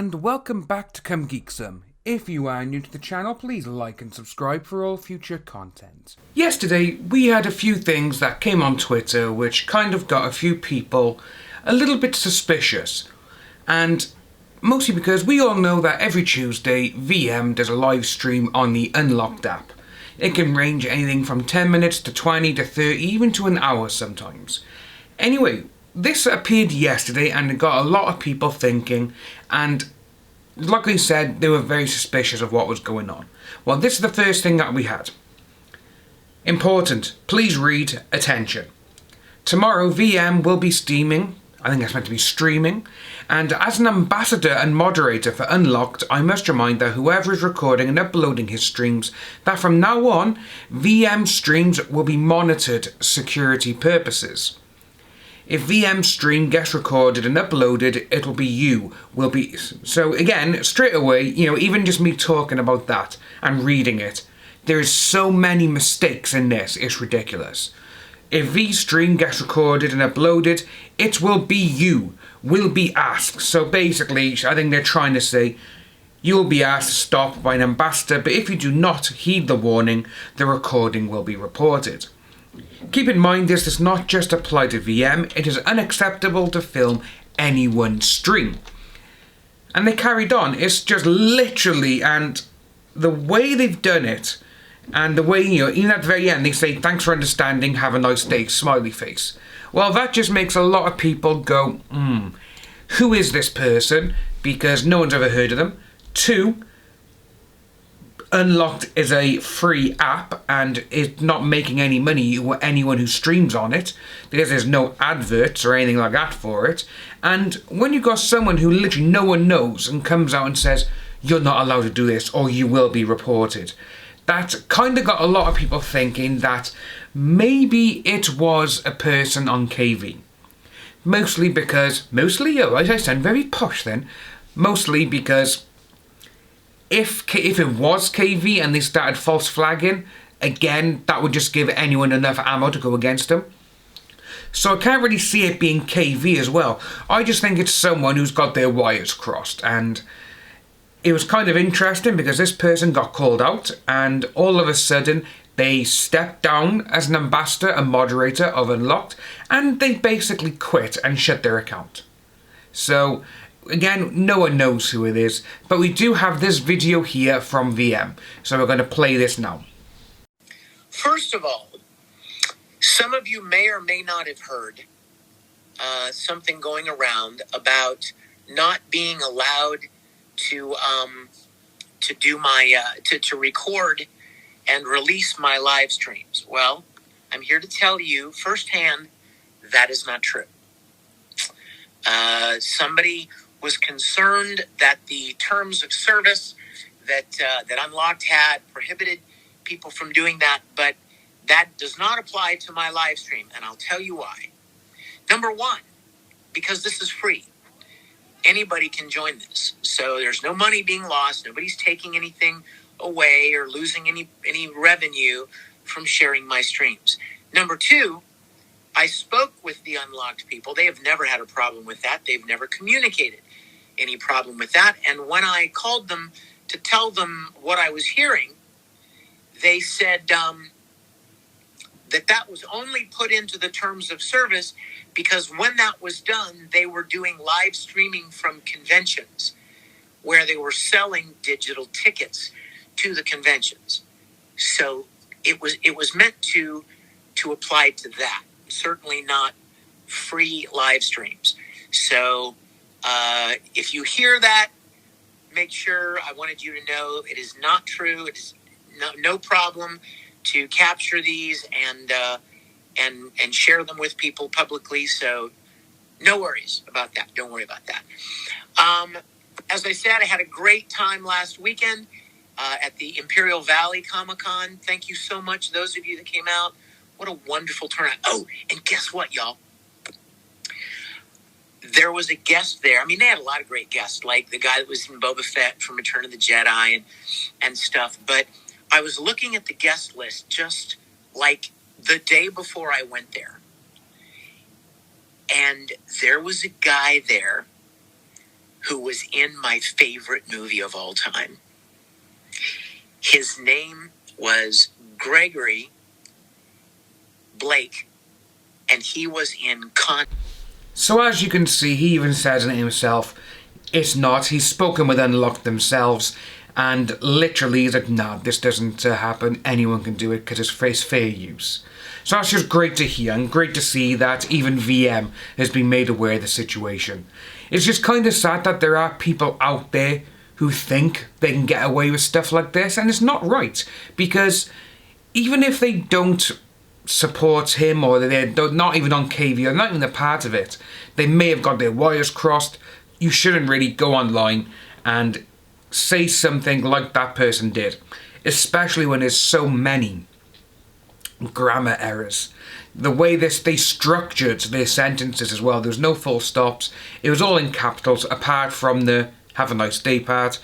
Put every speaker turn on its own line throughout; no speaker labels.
and welcome back to Come Geek Some. If you are new to the channel, please like and subscribe for all future content. Yesterday, we had a few things that came on Twitter which kind of got a few people a little bit suspicious. And mostly because we all know that every Tuesday, VM does a live stream on the Unlocked app. It can range anything from 10 minutes to 20 to 30, even to an hour sometimes. Anyway, this appeared yesterday and it got a lot of people thinking, and like I said, they were very suspicious of what was going on. Well, this is the first thing that we had. Important, please read, attention. Tomorrow VM will be streaming, I think that's meant to be streaming, and as an ambassador and moderator for Unlocked, I must remind that whoever is recording and uploading his streams, that from now on, VM streams will be monitored security purposes. If VM stream gets recorded and uploaded, it'll be you, will be... So again, straight away, even just me talking about that and reading it, there is so many mistakes in this, it's ridiculous. If V stream gets recorded and uploaded, it will be you, will be asked. So basically, I think they're trying to say, you will be asked to stop by an ambassador, but if you do not heed the warning, the recording will be reported. Keep in mind this does not just apply to VM, it is unacceptable to film anyone's stream. And they carried on, it's just literally, and the way they've done it, and the way, even at the very end they say, thanks for understanding, have a nice day, smiley face. Well, that just makes a lot of people go, who is this person? Because no one's ever heard of them. 2, Unlocked is a free app and it's not making any money for anyone who streams on it because there's no adverts or anything like that for it. And when you've got someone who literally no one knows and comes out and says, you're not allowed to do this or you will be reported, that kind of got a lot of people thinking that maybe it was a person on KV. Mostly, I sound very posh then, mostly because if it was KV and they started false flagging, again, that would just give anyone enough ammo to go against them. So I can't really see it being KV as well. I just think it's someone who's got their wires crossed. And it was kind of interesting because this person got called out and all of a sudden they stepped down as an ambassador and moderator of Unlocked and they basically quit and shut their account. So again, no one knows who it is, but we do have this video here from VM, so we're going to play this now.
First of all, some of you may or may not have heard something going around about not being allowed to do my to record and release my live streams. Well, I'm here to tell you firsthand that is not true. Somebody was concerned that the terms of service that Unlocked had prohibited people from doing that, but that does not apply to my live stream, and I'll tell you why. Number one, because this is free. Anybody can join this, so there's no money being lost. Nobody's taking anything away or losing any revenue from sharing my streams. Number two, I spoke with the Unlocked people. They have never had a problem with that. They've never communicated any problem with that. And when I called them to tell them what I was hearing, they said that was only put into the terms of service because when that was done, they were doing live streaming from conventions where they were selling digital tickets to the conventions. So it was meant to apply to that. Certainly not free live streams. So if you hear that, make sure, I wanted you to know it is not true. It is no problem to capture these and share them with people publicly. So no worries about that. Don't worry about that. As I said, I had a great time last weekend at the Imperial Valley Comic-Con. Thank you so much, those of you that came out. What a wonderful turnout. Oh, and guess what, y'all? There was a guest there. I mean, they had a lot of great guests, like the guy that was in Boba Fett from Return of the Jedi and stuff. But I was looking at the guest list just like the day before I went there. And there was a guy there who was in my favorite movie of all time. His name was Gregory Blake, and he was in
So as you can see, he even says it himself, it's not. He's spoken with Unlocked themselves, and literally he's like, nah, this doesn't happen. Anyone can do it because it's fair use. So that's just great to hear, and great to see that even VM has been made aware of the situation. It's just kind of sad that there are people out there who think they can get away with stuff like this, and it's not right, because even if they don't support him, or they're not even on KV, or not even a part of it, they may have got their wires crossed. You shouldn't really go online and say something like that person did, especially when there's so many grammar errors. The way they structured their sentences as well, there was no full stops, it was all in capitals apart from the have a nice day part,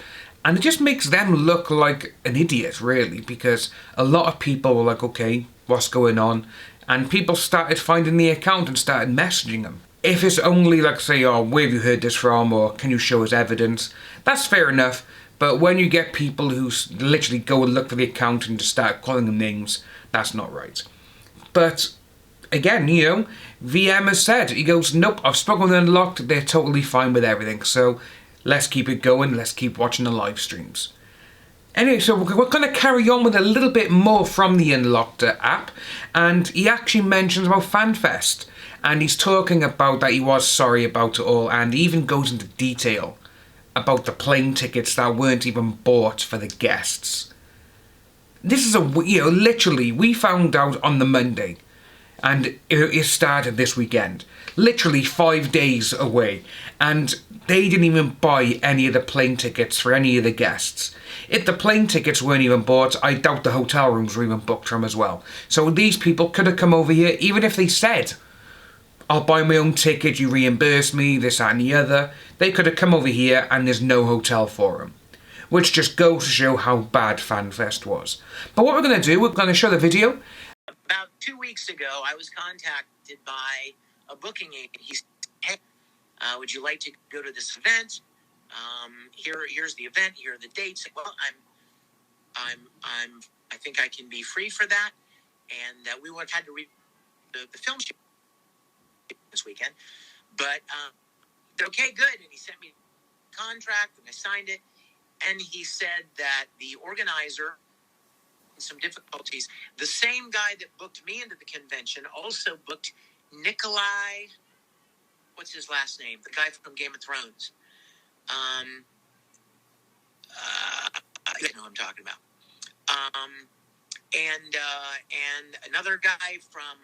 and it just makes them look like an idiot, really, because a lot of people were like, okay, what's going on? And people started finding the account and started messaging them. If it's only like, say, oh, where have you heard this from, or can you show us evidence, that's fair enough. But when you get people who literally go and look for the account and just start calling them names, that's not right. But again, you know, VM has said, he goes, nope, I've spoken with Unlocked, they're totally fine with everything, so let's keep it going, let's keep watching the live streams. Anyway, so we're going to carry on with a little bit more from the Unlocked app, and he actually mentions about FanFest, and he's talking about that he was sorry about it all, and he even goes into detail about the plane tickets that weren't even bought for the guests. This is literally, we found out on the Monday, and it started this weekend. Literally 5 days away, and they didn't even buy any of the plane tickets for any of the guests. If the plane tickets weren't even bought, I doubt the hotel rooms were even booked for them as well. So these people could have come over here, even if they said, I'll buy my own ticket, you reimburse me, this, that and the other. They could have come over here and there's no hotel for them. Which just goes to show how bad FanFest was. But what we're going to do, we're going to show the video.
About 2 weeks ago, I was contacted by a booking agent. He said, hey, would you like to go to this event? Here's the event. Here are the dates. Well, I think I can be free for that. And we would have had to read the film shoot this weekend. But okay, good. And he sent me a contract, and I signed it. And he said that the organizer, some difficulties. The same guy that booked me into the convention also booked Nikolai. What's his last name? The guy from Game of Thrones. You know who I'm talking about. And another guy from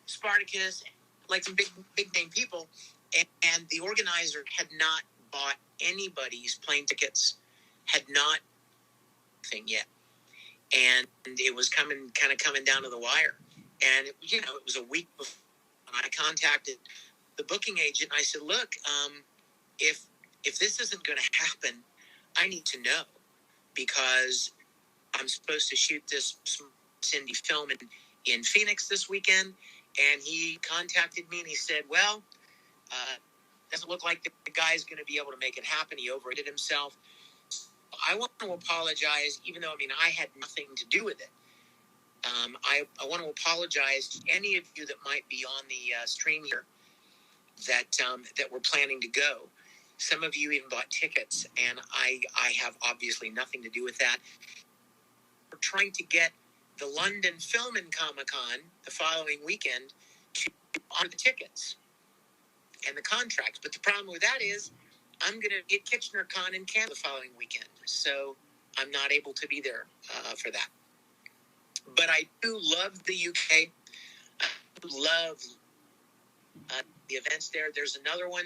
Spartacus, like some big name people. And the organizer had not bought anybody's plane tickets, had not thing yet. And it was coming down to the wire. And, it was a week before I contacted the booking agent. And I said, look, if this isn't going to happen, I need to know, because I'm supposed to shoot this indie film in Phoenix this weekend. And he contacted me and he said, well, doesn't look like the guy's going to be able to make it happen. He overdid himself. I want to apologize, even though, I had nothing to do with it. I want to apologize to any of you that might be on the stream here that were planning to go. Some of you even bought tickets, and I have obviously nothing to do with that. We're trying to get the London Film and Comic-Con the following weekend on the tickets and the contracts. But the problem with that is I'm going to get Kitchener-Con in Canada the following weekend. So I'm not able to be there for that. But I do love the UK. I love the events there. There's another one.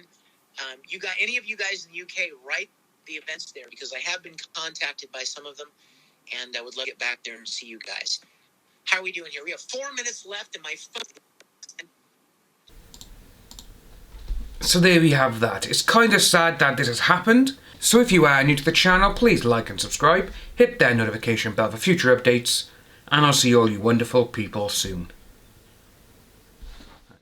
Any of you guys in the UK, write the events there, because I have been contacted by some of them, and I would love to get back there and see you guys. How are we doing here? We have 4 minutes left, and my phone.
So there we have that. It's kind of sad that this has happened. So if you are new to the channel, please like and subscribe. Hit that notification bell for future updates. And I'll see all you wonderful people soon.